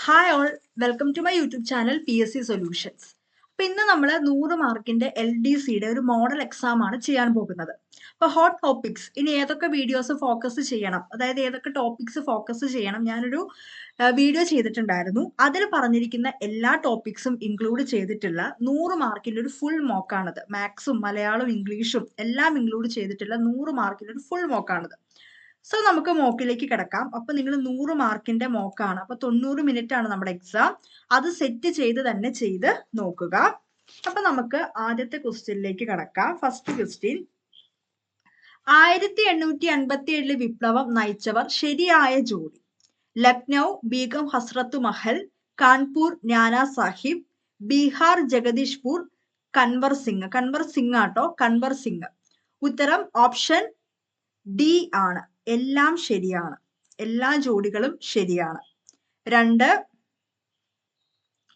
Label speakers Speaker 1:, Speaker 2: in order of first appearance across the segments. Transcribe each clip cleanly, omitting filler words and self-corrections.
Speaker 1: Hi all, welcome to my YouTube channel PSC solutions. അപ്പൊ ഇന്ന് നമ്മൾ 100 മാർക്കിന്റെ LDCയുടെ ഒരു മോഡൽ എക്സാം ആണ് ചെയ്യാൻ പോകുന്നത്. അപ്പൊ ഹോട്ട് ടോപ്പിക്സ്, ഇനി ഏതൊക്കെ വീഡിയോസ് ഫോക്കസ് ചെയ്യണം, അതായത് ഏതൊക്കെ ടോപ്പിക്സ് ഫോക്കസ് ചെയ്യണം, ഞാനൊരു വീഡിയോ ചെയ്തിട്ടുണ്ടായിരുന്നു. അതിൽ പറഞ്ഞിരിക്കുന്ന എല്ലാ ടോപ്പിക്സും ഇൻക്ലൂഡ് ചെയ്തിട്ടുള്ള 100 മാർക്കിന്റെ ഒരു ഫുൾ മോക്കാണിത്. മാത്സും മലയാളവും ഇംഗ്ലീഷും എല്ലാം ഇൻക്ലൂഡ് ചെയ്തിട്ടുള്ള 100 മാർക്കിന്റെ ഒരു ഫുൾ മോക്കാണിത്. സോ നമുക്ക് മോക്കിലേക്ക് കിടക്കാം. അപ്പൊ നിങ്ങൾ 100 മാർക്കിന്റെ മോക്കാണ്, അപ്പൊ 90 മിനിറ്റ് ആണ് നമ്മുടെ എക്സാം. അത് സെറ്റ് ചെയ്ത് തന്നെ ചെയ്ത് നോക്കുക. അപ്പൊ നമുക്ക് ആദ്യത്തെ ക്വസ്റ്റ്യനിലേക്ക് കിടക്കാം. ഫസ്റ്റ് ക്വസ്റ്റ്യൻ, 1857 വിപ്ലവം നയിച്ചവർ ശരിയായ ജോഡി. ലക്നൗ ബീഗം ഹസ്രത്ത് മഹൽ, കാൺപൂർ നാനാ സാഹിബ്, ബീഹാർ ജഗദീഷ്പൂർ കൻവർ സിംഗ്. കൻവർ സിംഗ് ആട്ടോ, കൻവർ സിംഗ്. ഉത്തരം ഓപ്ഷൻ ഡി ആണ്. എല്ലാം ശരിയാണ്, എല്ലാ ജോഡികളും ശരിയാണ്. 2,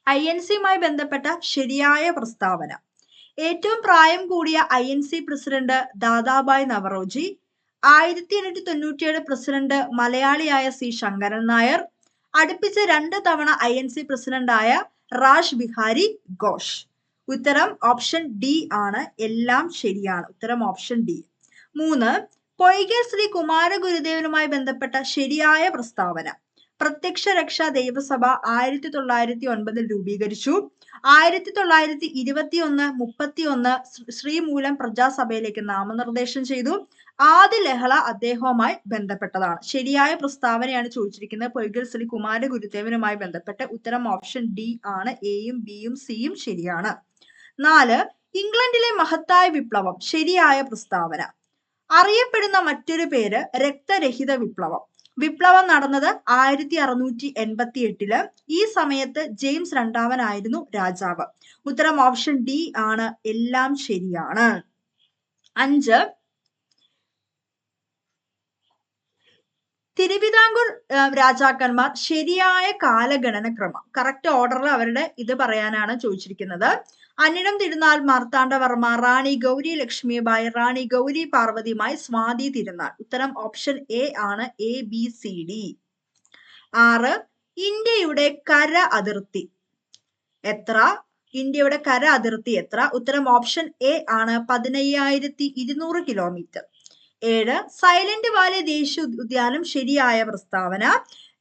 Speaker 1: INC-യുമായി ബന്ധപ്പെട്ട ശരിയായ പ്രസ്താവന. ഏറ്റവും പ്രായം കൂടിയ INC president Dadabhai Naoroji. 1897 president മലയാളിയായ C ശങ്കരൻ നായർ. അടുപ്പിച്ച് 2 തവണ INC പ്രസിഡന്റായ റാഷ് ബിഹാരി ഘോഷ്. ഉത്തരം ഓപ്ഷൻ ഡി ആണ്. എല്ലാം ശരിയാണ്. ഉത്തരം ഓപ്ഷൻ ഡി. 3, പൊയ്കൽ ശ്രീ കുമാരഗുരുദേവനുമായി ബന്ധപ്പെട്ട ശരിയായ പ്രസ്താവന. പ്രത്യക്ഷ രക്ഷാ ദൈവസഭ 1909 രൂപീകരിച്ചു. 1921-31 ശ്രീമൂലം പ്രജാസഭയിലേക്ക് നാമനിർദ്ദേശം ചെയ്തു. ആദ്യ ലഹള അദ്ദേഹവുമായി ബന്ധപ്പെട്ടതാണ്. ശരിയായ പ്രസ്താവനയാണ് ചോദിച്ചിരിക്കുന്നത്. പൊയ്കൽ ശ്രീ കുമാരഗുരുദേവനുമായി ബന്ധപ്പെട്ട്. ഉത്തരം ഓപ്ഷൻ ഡി ആണ്. എയും ബിയും സിയും ശരിയാണ്. 4, ഇംഗ്ലണ്ടിലെ മഹത്തായ വിപ്ലവം. ശരിയായ പ്രസ്താവന. അറിയപ്പെടുന്ന മറ്റൊരു പേര് രക്തരഹിത വിപ്ലവം. വിപ്ലവം നടന്നത് 1688. ഈ സമയത്ത് ജെയിംസ് രണ്ടാമനായിരുന്നു രാജാവ്. ഉത്തരം ഓപ്ഷൻ ഡി ആണ്. എല്ലാം ശരിയാണ്. 5, തിരുവിതാംകൂർ രാജാക്കന്മാർ ശരിയായ കാലഗണന ക്രമം. കറക്റ്റ് ഓർഡറിൽ അവരുടെ ഇത് പറയാനാണ് ചോദിച്ചിരിക്കുന്നത്. അനിഴം തിരുനാൾ മാർത്താണ്ഡവർമ്മ, റാണി ഗൗരി ലക്ഷ്മിബായി, റാണി ഗൗരി പാർവതിമായി, സ്വാതി തിരുനാൾ. ഉത്തരം ഓപ്ഷൻ എ ആണ്. ABCD. 6, ഇന്ത്യയുടെ കര അതിർത്തി എത്ര? ഇന്ത്യയുടെ കര അതിർത്തി എത്ര? ഉത്തരം ഓപ്ഷൻ എ ആണ്. 15,200 കിലോമീറ്റർ. 7, സൈലന്റ് വാലി ദേശീയ ഉദ്യാനം. ശരിയായ പ്രസ്താവന.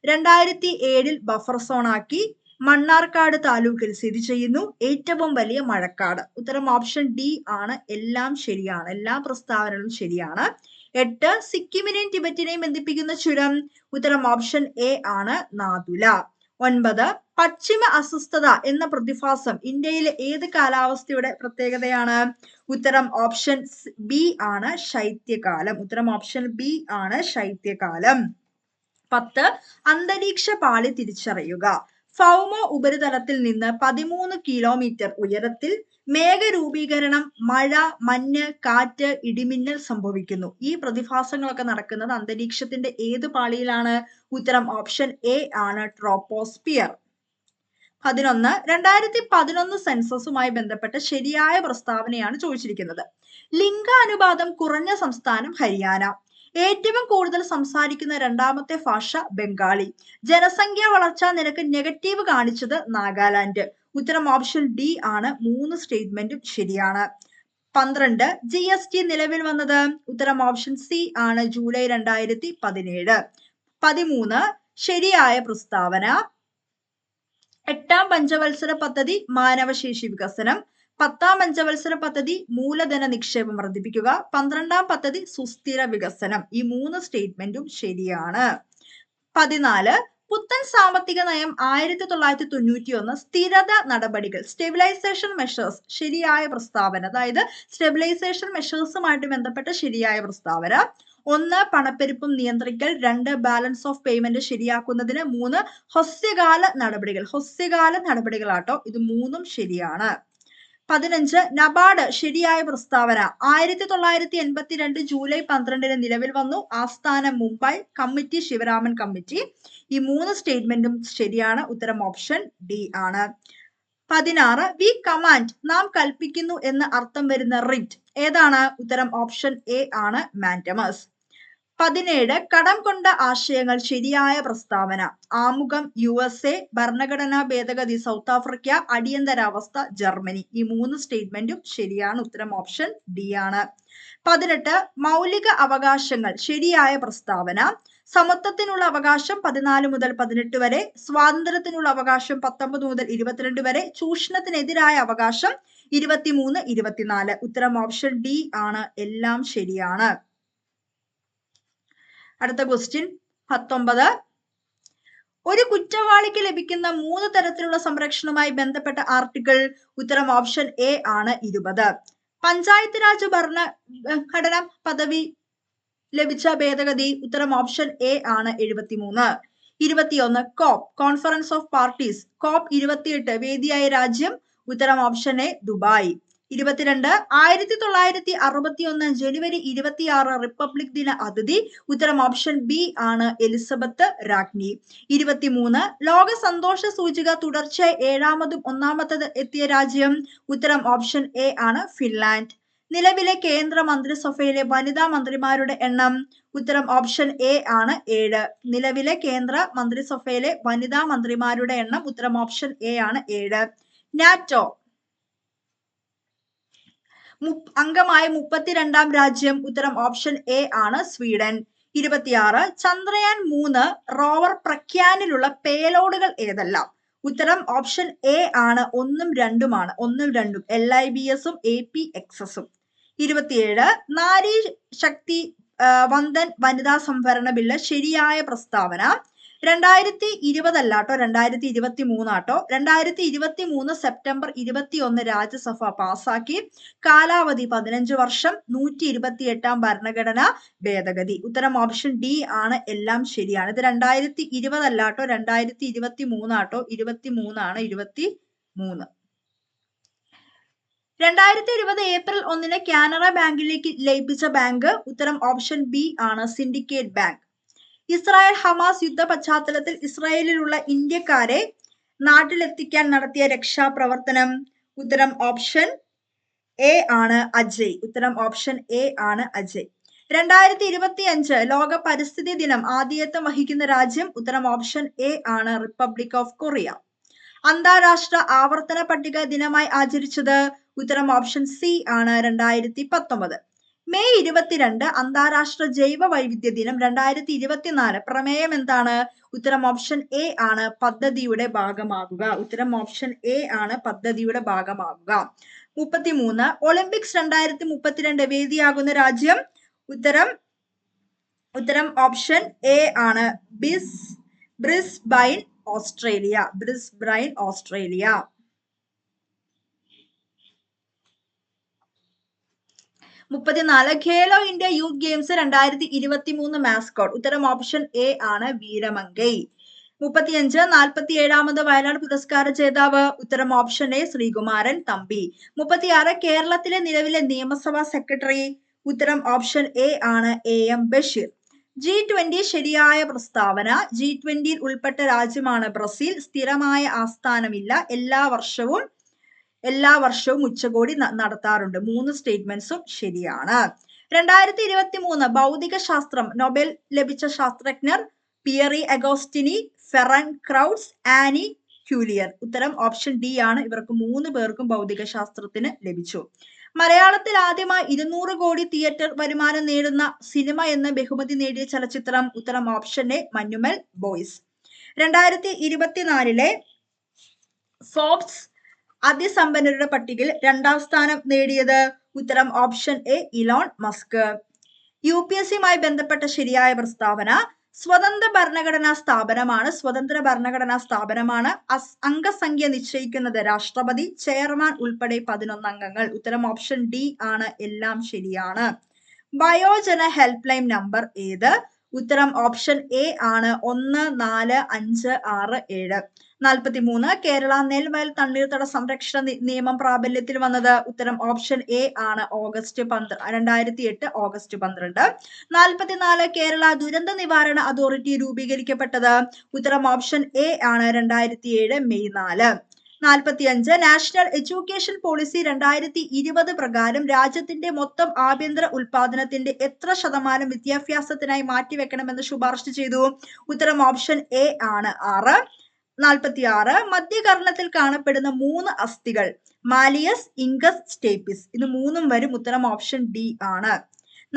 Speaker 1: 2007 ബഫർ സോൺ ആക്കി. മണ്ണാർക്കാട് താലൂക്കിൽ സ്ഥിതി ചെയ്യുന്നു. ഏറ്റവും വലിയ മഴക്കാട്. ഉത്തരം ഓപ്ഷൻ ഡി ആണ്. എല്ലാം ശരിയാണ്. എല്ലാ പ്രസ്താവനകളും ശരിയാണ്. 8, സിക്കിമിനെയും ടിബറ്റിനെയും ബന്ധിപ്പിക്കുന്ന ചുരം. ഉത്തരം ഓപ്ഷൻ എ ആണ്. നാഥുല. 9, പശ്ചിമ അസ്വസ്ഥത എന്ന പ്രതിഭാസം ഇന്ത്യയിലെ ഏത് കാലാവസ്ഥയുടെ പ്രത്യേകതയാണ്? ഉത്തരം ഓപ്ഷൻ ബി ആണ്. ശൈത്യകാലം. ഉത്തരം ഓപ്ഷൻ ബി ആണ്. ശൈത്യകാലം. 10, അന്തരീക്ഷ പാളി തിരിച്ചറിയുക. ഭൗമ ഉപരിതലത്തിൽ നിന്ന് 13 കിലോമീറ്റർ ഉയരത്തിൽ മേഘരൂപീകരണം, മഴ, മഞ്ഞ്, കാറ്റ്, ഇടിമിന്നൽ സംഭവിക്കുന്നു. ഈ പ്രതിഭാസങ്ങളൊക്കെ നടക്കുന്നത് അന്തരീക്ഷത്തിന്റെ ഏത് പാളിയിലാണ്? ഉത്തരം ഓപ്ഷൻ എ ആണ്. ട്രോപ്പോസ്ഫിയർ. 11, 2011 സെൻസസുമായി ബന്ധപ്പെട്ട ശരിയായ പ്രസ്താവനയാണ് ചോദിച്ചിരിക്കുന്നത്. ലിംഗാനുപാതം കുറഞ്ഞ സംസ്ഥാനം ഹരിയാന. ഏറ്റവും കൂടുതൽ സംസാരിക്കുന്ന രണ്ടാമത്തെ ഭാഷ ബംഗാളി. ജനസംഖ്യാ വളർച്ചാ നിരക്ക് നെഗറ്റീവ് കാണിച്ചത് നാഗാലാൻഡ്. ഉത്തരം ഓപ്ഷൻ ഡി ആണ്. 3 സ്റ്റേറ്റ്മെന്റും ശരിയാണ്. 12, GST നിലവിൽ വന്നത്. ഉത്തരം ഓപ്ഷൻ സി ആണ്. ജൂലൈ 2017. 13, ശരിയായ പ്രസ്താവന. 8ാം പഞ്ചവത്സര പദ്ധതി മാനവശേഷി വികസനം. 10ാം പഞ്ചവത്സര പദ്ധതി മൂലധന നിക്ഷേപം വർദ്ധിപ്പിക്കുക. 12ാം പദ്ധതി സുസ്ഥിര വികസനം. ഈ 3 സ്റ്റേറ്റ്മെന്റും ശരിയാണ്. 14, പുത്തൻ സാമ്പത്തിക നയം 1991 സ്ഥിരത നടപടികൾ. Stabilization measures. ശരിയായ പ്രസ്താവന. അതായത് സ്റ്റെബിലൈസേഷൻ മെഷേഴ്സുമായിട്ട് ബന്ധപ്പെട്ട ശരിയായ പ്രസ്താവന. 1, പണപ്പെരുപ്പം നിയന്ത്രിക്കൽ. 2, ബാലൻസ് ഓഫ് പേയ്മെന്റ് ശരിയാക്കുന്നതിന്. 3, ഹ്രസ്വകാല നടപടികൾ. ഹ്രസ്വകാല നടപടികളാട്ടോ. ഇത് 3ഉം ശരിയാണ്. 15, നബാർഡ്. ശരിയായ പ്രസ്താവന. 1982 ജൂലൈ 12 നിലവിൽ വന്നു. ആസ്ഥാനം മുംബൈ. Committee Sivaraman committee. ഈ 3 സ്റ്റേറ്റ്മെന്റും ശരിയാണ്. ഉത്തരം ഓപ്ഷൻ ഡി ആണ്. 16, വി കമാൻഡ്. നാം കൽപ്പിക്കുന്നു എന്ന് അർത്ഥം വരുന്ന റിറ്റ് ഏതാണ്? ഉത്തരം ഓപ്ഷൻ എ ആണ്. മാൻഡമസ്. 17 കടം കൊണ്ട ആശയങ്ങൾ ശരിയായ പ്രസ്താവന. ആമുഖം USA, ഭരണഘടനാ ഭേദഗതി സൗത്ത് ആഫ്രിക്ക, അടിയന്തരാവസ്ഥ ജർമ്മനി. ഈ 3 സ്റ്റേറ്റ്മെന്റും ശരിയാണ്. ഉത്തരം ഓപ്ഷൻ ഡി ആണ്. 18 മൗലിക അവകാശങ്ങൾ ശരിയായ പ്രസ്താവന. സമത്വത്തിനുള്ള അവകാശം 14 മുതൽ 18 വരെ, സ്വാതന്ത്ര്യത്തിനുള്ള അവകാശം 19 മുതൽ 22 വരെ, ചൂഷണത്തിനെതിരായ അവകാശം 23, 24. ഉത്തരം ഓപ്ഷൻ ഡി ആണ്. എല്ലാം ശരിയാണ്. അടുത്ത ക്വസ്റ്റ്യൻ 19. ഒരു കുറ്റവാളിക്ക് ലഭിക്കുന്ന 3 തരത്തിലുള്ള സംരക്ഷണവുമായി ബന്ധപ്പെട്ട ആർട്ടിക്കിൾ. ഉത്തരം ഓപ്ഷൻ എ ആണ് 20. പഞ്ചായത്ത് രാജ് ഭരണഘടന പദവി ലഭിച്ച ഭേദഗതി. ഉത്തരം ഓപ്ഷൻ എ ആണ് 73. 21 കോപ്പ് കോൺഫറൻസ് ഓഫ് പാർട്ടീസ്. കോപ്പ് 28 വേദിയായ രാജ്യം. ഉത്തരം option A Dubai. 22 1961 January 26 republic ദിന അതിഥി. ഉത്തരം ഓപ്ഷൻ ബി ആണ് എലിസബത്ത് രാജ്ഞി. 23 ലോക സന്തോഷ സൂചിക തുടർച്ചയായി 7ാമതും 1ാമത്തത് എത്തിയ രാജ്യം. ഉത്തരം ഓപ്ഷൻ എ ആണ് ഫിൻലാൻഡ്. നിലവിലെ കേന്ദ്ര മന്ത്രിസഭയിലെ വനിതാ മന്ത്രിമാരുടെ എണ്ണം. ഉത്തരം ഓപ്ഷൻ എ ആണ് 7. നിലവിലെ കേന്ദ്ര മന്ത്രിസഭയിലെ വനിതാ മന്ത്രിമാരുടെ എണ്ണം. ഉത്തരം ഓപ്ഷൻ എ ആണ് 7. നാറ്റോ അംഗമായ 32ാം രാജ്യം. ഉത്തരം ഓപ്ഷൻ എ ആണ് സ്വീഡൻ. 26 ചന്ദ്രയാൻ 3 റോവർ പ്രഖ്യാനിലുള്ള പേലോഡുകൾ ഏതെല്ലാം. ഉത്തരം ഓപ്ഷൻ എ ആണ് 1ഉം 2ഉം ആണ്. 1ഉം 2ഉം LIBS-ഉം APXS-ഉം. 27 നാരി ശക്തി വന്ദൻ വനിതാ സംവരണ ബില്ല് ശരിയായ പ്രസ്താവന. 2020 അല്ലാട്ടോ, 2023 ആട്ടോ. 2023 സെപ്റ്റംബർ 21 രാജ്യസഭ പാസാക്കി. കാലാവധി 15 വർഷം. 128ാം ഭരണഘടന ഭേദഗതി. ഉത്തരം ഓപ്ഷൻ ഡി ആണ്. എല്ലാം ശരിയാണ്. ഇത് 2020 അല്ലാട്ടോ, 2023 ആട്ടോ. 23 ആണ്. 23. 2020 ഏപ്രിൽ 1 കാനറ ബാങ്കിലേക്ക് ലയിപ്പിച്ച ബാങ്ക്. ഉത്തരം ഓപ്ഷൻ ബി ആണ് സിൻഡിക്കേറ്റ് ബാങ്ക്. ഇസ്രായേൽ ഹമാസ് യുദ്ധ പശ്ചാത്തലത്തിൽ ഇസ്രായേലിലുള്ള ഇന്ത്യക്കാരെ നാട്ടിലെത്തിക്കാൻ നടത്തിയ രക്ഷാപ്രവർത്തനം. ഉത്തരം ഓപ്ഷൻ എ ആണ് അജയ്. ഉത്തരം ഓപ്ഷൻ എ ആണ് അജയ്. 2025 ലോക പരിസ്ഥിതി ദിനം ആതിഥേയത്വം വഹിക്കുന്ന രാജ്യം. ഉത്തരം ഓപ്ഷൻ എ ആണ് റിപ്പബ്ലിക് ഓഫ് കൊറിയ. അന്താരാഷ്ട്ര ആവർത്തന പട്ടിക ദിനമായി ആചരിച്ചത്. ഉത്തരം ഓപ്ഷൻ സി ആണ് 2019. മെയ് 22 അന്താരാഷ്ട്ര ജൈവ വൈവിധ്യ ദിനം 2024. പ്രമേയം എന്താണ്. ഉത്തരം ഓപ്ഷൻ എ ആണ് പദ്ധതിയുടെ ഭാഗമാകുക. ഉത്തരം ഓപ്ഷൻ എ ആണ് പദ്ധതിയുടെ ഭാഗമാകുക. 33 ഒളിമ്പിക്സ് 2032 വേദിയാകുന്ന രാജ്യം. ഉത്തരം ഓപ്ഷൻ എ ആണ് Brisbane Australia. Brisbane Australia. 34 Khelo India youth games 2023 mascot. ഉത്തരം ഓപ്ഷൻ എ ആണ് വീരമംഗൈ. 35 47ാമത് വയനാട് പുരസ്കാര ജേതാവ്. ഉത്തരം ഓപ്ഷൻ എ ശ്രീകുമാരൻ തമ്പി. 36 കേരളത്തിലെ നിലവിലെ നിയമസഭാ സെക്രട്ടറി. ഉത്തരം ഓപ്ഷൻ എ ആണ് AM ബഷീർ. G20 ശരിയായ പ്രസ്താവന. G20 ഉൾപ്പെട്ട രാജ്യമാണ് ബ്രസീൽ. സ്ഥിരമായ ആസ്ഥാനമില്ല. എല്ലാ വർഷവും ഉച്ചകോടി നടത്താറുണ്ട്. 3 സ്റ്റേറ്റ്മെന്റ്സും ശരിയാണ്. 2023 ഭൗതിക ശാസ്ത്രം നൊബേൽ ലഭിച്ച ശാസ്ത്രജ്ഞർ. Pierre Agostini, Ferran ക്രൗട്സ്, Annie ക്യൂലിയർ. ഉത്തരം ഓപ്ഷൻ ഡി ആണ്. ഇവർക്ക് 3 പേർക്കും ഭൗതിക ശാസ്ത്രത്തിന് ലഭിച്ചു. മലയാളത്തിൽ ആദ്യമായി 200 കോടി തിയേറ്റർ വരുമാനം നേടുന്ന സിനിമ എന്ന ബഹുമതി നേടിയ ചലച്ചിത്രം. ഉത്തരം option A Manjummel boys. 2024 Forbes അതിസമ്പന്നരുടെ പട്ടികയിൽ 2ാം സ്ഥാനം നേടിയത്. ഉത്തരം ഓപ്ഷൻ എ ഇലോൺ മസ്ക്. UPSCയുമായി ബന്ധപ്പെട്ട ശരിയായ പ്രസ്താവന. സ്വതന്ത്ര ഭരണഘടനാ സ്ഥാപനമാണ്. അംഗസംഖ്യ നിശ്ചയിക്കുന്നത് രാഷ്ട്രപതി. ചെയർമാൻ ഉൾപ്പെടെ 11 അംഗങ്ങൾ. ഉത്തരം ഓപ്ഷൻ ഡി ആണ്. എല്ലാം ശരിയാണ്. വയോജന ഹെൽപ്പ് ലൈൻ നമ്പർ ഏത്. ഉത്തരം ഓപ്ഷൻ എ ആണ് 145667. 43 കേരള നെൽവയൽ തണ്ണീർത്തട സംരക്ഷണ നിയമം പ്രാബല്യത്തിൽ വന്നത്. ഉത്തരം ഓപ്ഷൻ എ ആണ് 2008 ഓഗസ്റ്റ് 12. 44 കേരള ദുരന്ത നിവാരണ അതോറിറ്റി രൂപീകരിക്കപ്പെട്ടത്. ഉത്തരം ഓപ്ഷൻ എ ആണ് 2007 മെയ് 4. 45 നാഷണൽ എഡ്യൂക്കേഷൻ പോളിസി 2020 പ്രകാരം രാജ്യത്തിന്റെ മൊത്തം ആഭ്യന്തര ഉൽപാദനത്തിന്റെ എത്ര ശതമാനം വിദ്യാഭ്യാസത്തിനായി മാറ്റിവെക്കണമെന്ന് ശുപാർശ ചെയ്തു? ഉത്തരം ഓപ്ഷൻ എ ആണ് 6. 46 മധ്യകർണത്തിൽ കാണപ്പെടുന്ന 3 അസ്ഥികൾ മാലിയസ്, ഇംഗസ്, സ്റ്റേപ്പിസ്. ഇത് 3ഉം വരും. ഉത്തരം ഓപ്ഷൻ ഡി ആണ്.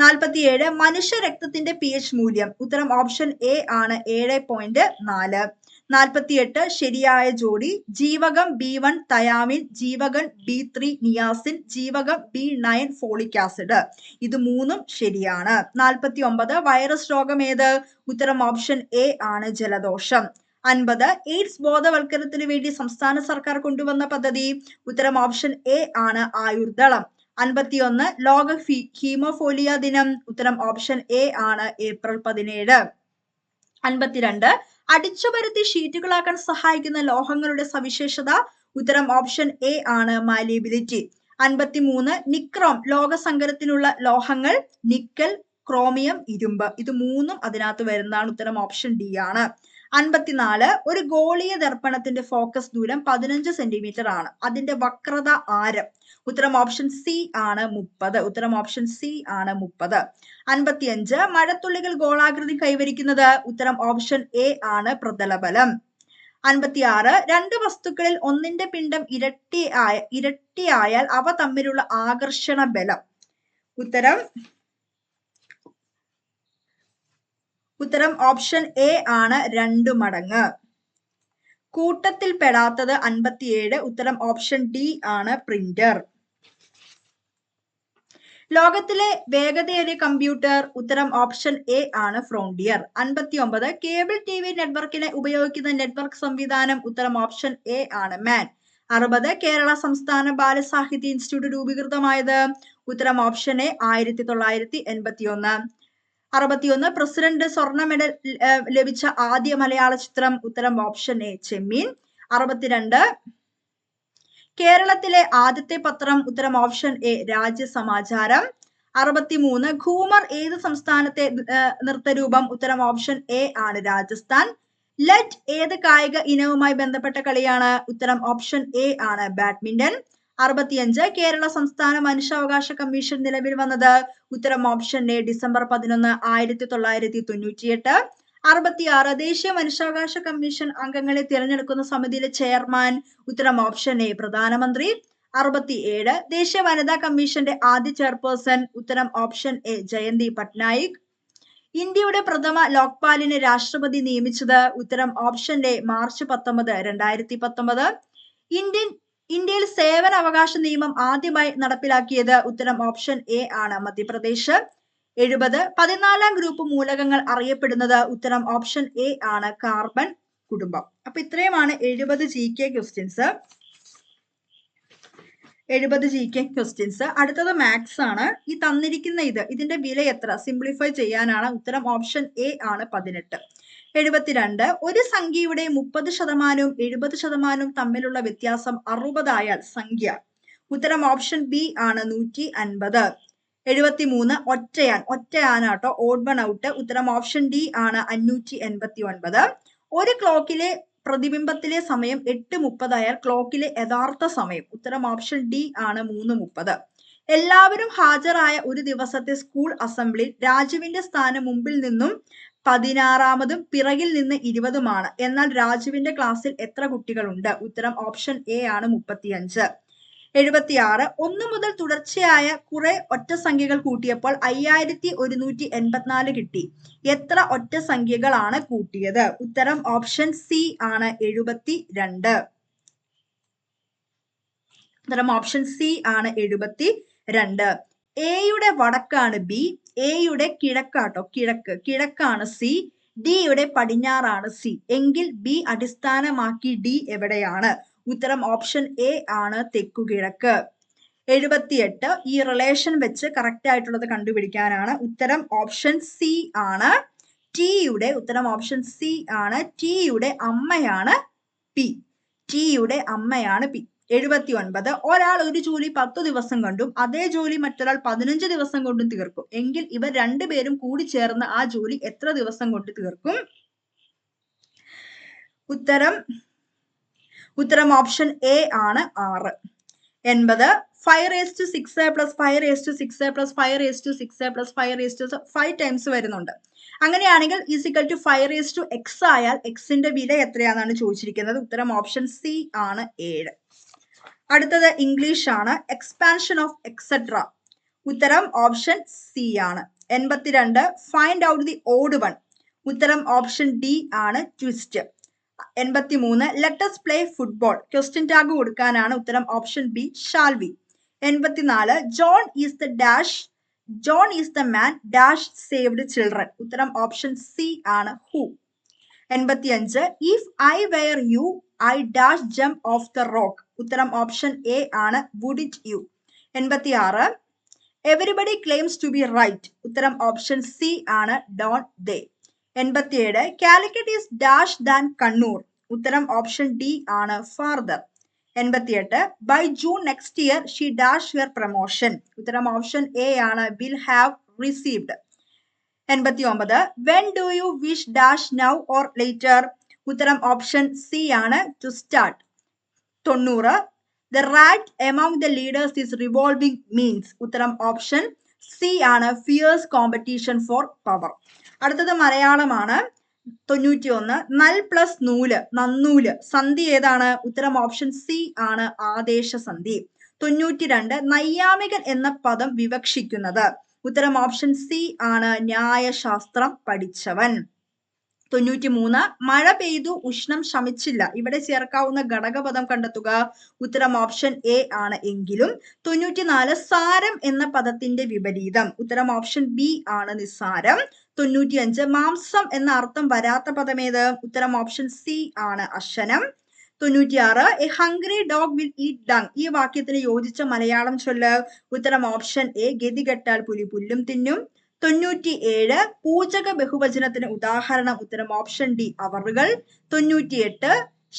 Speaker 1: 47 മനുഷ്യ രക്തത്തിന്റെ pH മൂല്യം. ഉത്തരം ഓപ്ഷൻ എ ആണ് 7.4. 48 ശരിയായ ജോഡി ജീവകം B1 തയാമിൻ, ജീവകം B3 നിയാസിൻ, ജീവകം B9 ഫോളിക് ആസിഡ്. ഇത് 3ഉം ശരിയാണ്. 49 വൈറസ് രോഗം ഏത്? ഉത്തരം ഓപ്ഷൻ എ ആണ് ജലദോഷം. 50 എയ്ഡ്സ് ബോധവൽക്കരണത്തിന് വേണ്ടി സംസ്ഥാന സർക്കാർ കൊണ്ടുവന്ന പദ്ധതി. ഉത്തരം ഓപ്ഷൻ എ ആണ് ആയുർദളം. 51 ലോക ഹീമോഫോലിയ ദിനം. ഉത്തരം ഓപ്ഷൻ എ ആണ് ഏപ്രിൽ 17. 52 അടിച്ചുപരത്തി ഷീറ്റുകളാക്കാൻ സഹായിക്കുന്ന ലോഹങ്ങളുടെ സവിശേഷത. ഉത്തരം ഓപ്ഷൻ എ ആണ് മാലിയബിലിറ്റി. 53 നിക്രോം ലോകസങ്കരത്തിനുള്ള ലോഹങ്ങൾ നിക്കൽ, ക്രോമിയം, ഇരുമ്പ്. ഇത് 3ഉം അതിനകത്ത് വരുന്നതാണ്. ഉത്തരം ഓപ്ഷൻ ഡി ആണ്. 54 ഒരു ഗോളീയ ദർപ്പണത്തിന്റെ ഫോക്കസ് ദൂരം 15 സെന്റിമീറ്റർ ആണ്. അതിന്റെ വക്രത ആരം. ഉത്തരം ഓപ്ഷൻ സി ആണ് 30. ഉത്തരം ഓപ്ഷൻ സി ആണ് 30. 55 മഴത്തുള്ളികൾ ഗോളാകൃതി കൈവരിക്കുന്നത്. ഉത്തരം ഓപ്ഷൻ എ ആണ് പ്രതലബലം. 56 രണ്ട് വസ്തുക്കളിൽ ഒന്നിന്റെ പിണ്ഡം ഇരട്ടിയായാൽ അവ തമ്മിലുള്ള ആകർഷണ ബലം. ഉത്തരം ഓപ്ഷൻ എ ആണ് 2 മടങ്ങ്. കൂട്ടത്തിൽ പെടാത്തത് 57. ഉത്തരം ഓപ്ഷൻ ഡി ആണ് പ്രിന്റർ. ലോകത്തിലെ വേഗതയേറിയ കമ്പ്യൂട്ടർ. ഉത്തരം ഓപ്ഷൻ എ ആണ് ഫ്രോണ്ടിയർ. 59 കേബിൾ TV നെറ്റ്വർക്കിനെ ഉപയോഗിക്കുന്ന നെറ്റ്വർക്ക് സംവിധാനം. ഉത്തരം ഓപ്ഷൻ എ ആണ് മാൻ. 60 കേരള സംസ്ഥാന ബാലസാഹിത്യ ഇൻസ്റ്റിറ്റ്യൂട്ട് രൂപീകൃതമായത്. ഉത്തരം ഓപ്ഷൻ എ 1981. 61 പ്രസിഡന്റ് സ്വർണ്ണ മെഡൽ ലഭിച്ച ആദ്യ മലയാള ചിത്രം. ഉത്തരം ഓപ്ഷൻ എ ചെമ്മീൻ. 62 കേരളത്തിലെ ആദ്യത്തെ പത്രം. ഉത്തരം ഓപ്ഷൻ എ രാജ്യസമാചാരം. 63 ഘൂമർ ഏത് സംസ്ഥാനത്തെ നൃത്തരൂപം. ഉത്തരം ഓപ്ഷൻ എ ആണ് രാജസ്ഥാൻ. ലെറ്റ് ഏത് കായിക ഇനവുമായി ബന്ധപ്പെട്ട കളിയാണ്. ഉത്തരം ഓപ്ഷൻ എ ആണ് ബാഡ്മിന്റൺ. 65 കേരള സംസ്ഥാന മനുഷ്യാവകാശ കമ്മീഷൻ നിലവിൽ വന്നത്. ഉത്തരം ഓപ്ഷൻ എ ഡിസംബർ 11, 1998. 66 ദേശീയ മനുഷ്യാവകാശ കമ്മീഷൻ അംഗങ്ങളെ തിരഞ്ഞെടുക്കുന്ന സമിതിയിലെ ചെയർമാൻ. ഉത്തരം ഓപ്ഷൻ എ പ്രധാനമന്ത്രി. 67 ദേശീയ വനിതാ കമ്മീഷന്റെ ആദ്യ ചെയർപേഴ്സൺ. ഉത്തരം ഓപ്ഷൻ എ ജയന്തി പട്നായിക്. ഇന്ത്യയുടെ പ്രഥമ ലോക്പാലിനെ രാഷ്ട്രപതി നിയമിച്ചത്. ഉത്തരം ഓപ്ഷൻ എ മാർച്ച് 19, 2019. ഇന്ത്യയിൽ സേവന അവകാശ നിയമം ആദ്യമായി നടപ്പിലാക്കിയത്. ഉത്തരം ഓപ്ഷൻ എ ആണ് മധ്യപ്രദേശ്. 70 14ാം ഗ്രൂപ്പ് മൂലകങ്ങൾ അറിയപ്പെടുന്നത്. ഉത്തരം ഓപ്ഷൻ എ ആണ് കാർബൺ കുടുംബം. അപ്പൊ ഇത്രയുമാണ് 70 GK ക്വസ്റ്റ്യൻസ്. 70 GK questions. അടുത്തത് മാത്സ് ആണ്. ഈ തന്നിരിക്കുന്ന ഇതിന്റെ വില എത്ര സിംപ്ലിഫൈ ചെയ്യാനാണ്. ഉത്തരം ഓപ്ഷൻ എ ആണ് 18. 72 ഒരു സംഖ്യയുടെ 30% 70% തമ്മിലുള്ള വ്യത്യാസം 60 ആയാൽ സംഖ്യ. ഉത്തരം ഓപ്ഷൻ ബി ആണ് 150. 73 ഒറ്റയാനാട്ടോ ഓഡ് വൺ ഔട്ട്. ഉത്തരം ഓപ്ഷൻ ഡി ആണ് 589. ഒരു ക്ലോക്കിലെ പ്രതിബിംബത്തിലെ സമയം 8:30 ആയാൽ ക്ലോക്കിലെ യഥാർത്ഥ സമയം. ഉത്തരം ഓപ്ഷൻ ഡി ആണ് 3:30. എല്ലാവരും ഹാജരായ ഒരു ദിവസത്തെ സ്കൂൾ അസംബ്ലി രാജുവിന്റെ സ്ഥാനം മുമ്പിൽ നിന്നും 16-മതും പിറകിൽ നിന്ന് 20-മാണ്. എന്നാൽ രാജുവിന്റെ ക്ലാസ്സിൽ എത്ര കുട്ടികളുണ്ട്. ഉത്തരം ഓപ്ഷൻ എ ആണ് 35. 76 1 മുതൽ തുടർച്ചയായ കുറെ ഒറ്റ സംഖ്യകൾ കൂട്ടിയപ്പോൾ 5184 കിട്ടി. എത്ര ഒറ്റ സംഖ്യകളാണ് കൂട്ടിയത്. ഉത്തരം ഓപ്ഷൻ സി ആണ് 72. ഉത്തരം ഓപ്ഷൻ സി ആണ് 72. എയുടെ വടക്കാണ് ബി, എയുടെ കിഴക്കാണ് സി, ഡിയുടെ പടിഞ്ഞാറാണ് സി. എങ്കിൽ ബി അടിസ്ഥാനമാക്കി ഡി എവിടെയാണ്. ഉത്തരം ഓപ്ഷൻ എ ആണ് തെക്കുകിഴക്ക്. 78 ഈ റിലേഷൻ വെച്ച് കറക്റ്റ് ആയിട്ടുള്ളത് കണ്ടുപിടിക്കാനാണ്. ഉത്തരം ഓപ്ഷൻ സി ആണ് ടിയുടെ. ഉത്തരം ഓപ്ഷൻ സി ആണ് ടിയുടെ അമ്മയാണ് പി. ടിയുടെ അമ്മയാണ് പി. 79 ഒരാൾ ഒരു ജോലി 10 ദിവസം കൊണ്ടും അതേ ജോലി മറ്റൊരാൾ 15 ദിവസം കൊണ്ടും തീർക്കും. എങ്കിൽ ഇവർ രണ്ടുപേരും കൂടി ചേർന്ന് ആ ജോലി എത്ര ദിവസം കൊണ്ട് തീർക്കും. ഉത്തരം ഉത്തരം ഓപ്ഷൻ എ ആണ് 6. 80 5 + 5 + 5 + 6 + 5 + 5 ടൈംസ് വരുന്നുണ്ട്. അങ്ങനെയാണെങ്കിൽ = 5x ആയാൽ എക്സിന്റെ വില എത്രയാണെന്നാണ് ചോദിച്ചിരിക്കുന്നത്. ഉത്തരം ഓപ്ഷൻ സി ആണ് 7. അടുത്തത് ഇംഗ്ലീഷ് ആണ്. Expansion of etcetera. ഉത്തരം ഓപ്ഷൻ സി ആണ്. 82 find out the odd one. ഉത്തരം ഓപ്ഷൻ ഡി ആണ് twist. 83 let us play football. Question tag കൊടുക്കാനാണ്. ഉത്തരം option B shall we. 84 John is the dash. John is the man dash saved children. ഉത്തരം option C ആണ് who. 85 if I were you I dash jump off the rock. ഉത്തരം option A ആണ് would it U. 86 everybody claims to be right. ഉത്തരം option C ആണ് don't they. 87 Calicut is dash than Kannur. ഉത്തരം option D ആണ് farther. 88 by June next year she dash hear promotion. ഉത്തരം option A ആണ് will have received. 89 when do you wish dash now or later. ഉത്തരം option C ആണ് to start. 90 the rat among the leaders is revolving means. ഉത്തരം option C ആണ് fears competition four power. അടുത്തത് മലയാളമാണ്. 91 നൽ plus നൂല് നന്നൂല്. സന്ധി ഏതാണ്? ഉത്തരം ഓപ്ഷൻ സി ആണ് ആദേശ സന്ധി. 92 നൈയാമികൻ എന്ന പദം വിവക്ഷിക്കുന്നത്. ഉത്തരം ഓപ്ഷൻ സി ആണ് ന്യായശാസ്ത്രം പഠിച്ചവൻ. 93 മഴ പെയ്തു ഉഷ്ണം ശമിച്ചില്ല. ഇവിടെ ചേർക്കാവുന്ന ഘടകപദം കണ്ടെത്തുക. ഉത്തരം ഓപ്ഷൻ എ ആണ് എങ്കിലും. 94 സാരം എന്ന പദത്തിന്റെ വിപരീതം. ഉത്തരം ഓപ്ഷൻ ബി ആണ് നിസ്സാരം. 95 മാംസം എന്ന അർത്ഥം വരാത്ത പദം ഏത്? ഉത്തരം ഓപ്ഷൻ സി ആണ് അശനം. 96 A hungry dog will eat dung. ഈ വാക്യത്തിന് യോജിച്ച മലയാളം ചൊല്ല്. ഉത്തരം ഓപ്ഷൻ എ ഗതികെട്ടാൽ പുലി പുല്ലും തിന്നും. 97 പൂജക ബഹുവചനത്തിന് ഉദാഹരണം. ഉത്തരം ഓപ്ഷൻ ഡി അവറുകൾ. 98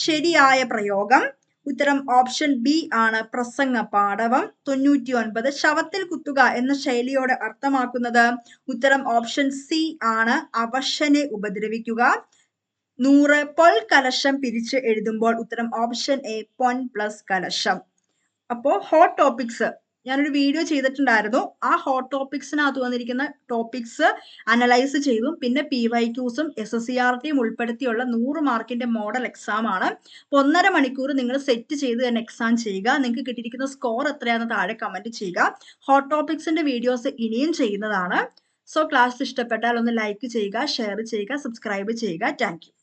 Speaker 1: ശരിയായ പ്രയോഗം. ഉത്തരം ഓപ്ഷൻ ബി ആണ് പ്രസംഗ പാടവം. 99 ശവത്തിൽ കുത്തുക എന്ന ശൈലിയോടെ അർത്ഥമാക്കുന്നത്. ഉത്തരം ഓപ്ഷൻ സി ആണ് അവശനെ ഉപദ്രവിക്കുക. 100 പൊൽ കലശം പിരിച്ച് എഴുതുമ്പോൾ. ഉത്തരം ഓപ്ഷൻ എ പൊൻ പ്ലസ് കലശം. അപ്പോ ഹോട്ട് ടോപ്പിക്സ് ഞാനൊരു വീഡിയോ ചെയ്തിട്ടുണ്ടായിരുന്നു. ആ ഹോട്ട് ടോപ്പിക്സിനകത്ത് വന്നിരിക്കുന്ന ടോപ്പിക്സ് അനലൈസ് ചെയ്തു. പിന്നെ PYQസും SSCRTയും ഉൾപ്പെടുത്തിയുള്ള 100 മാർക്കിന്റെ മോഡൽ എക്സാം ആണ്. 1.5 മണിക്കൂർ നിങ്ങൾ സെറ്റ് ചെയ്ത് തന്നെ എക്സാം ചെയ്യുക. നിങ്ങൾക്ക് കിട്ടിയിരിക്കുന്ന സ്കോർ എത്രയാണെന്ന് താഴെ കമന്റ് ചെയ്യുക. ഹോട്ട് ടോപ്പിക്സിന്റെ വീഡിയോസ് ഇനിയും ചെയ്യുന്നതാണ്. സോ ക്ലാസ് ഇഷ്ടപ്പെട്ടാൽ ഒന്ന് ലൈക്ക് ചെയ്യുക, ഷെയർ ചെയ്യുക, സബ്സ്ക്രൈബ് ചെയ്യുക. Thank you.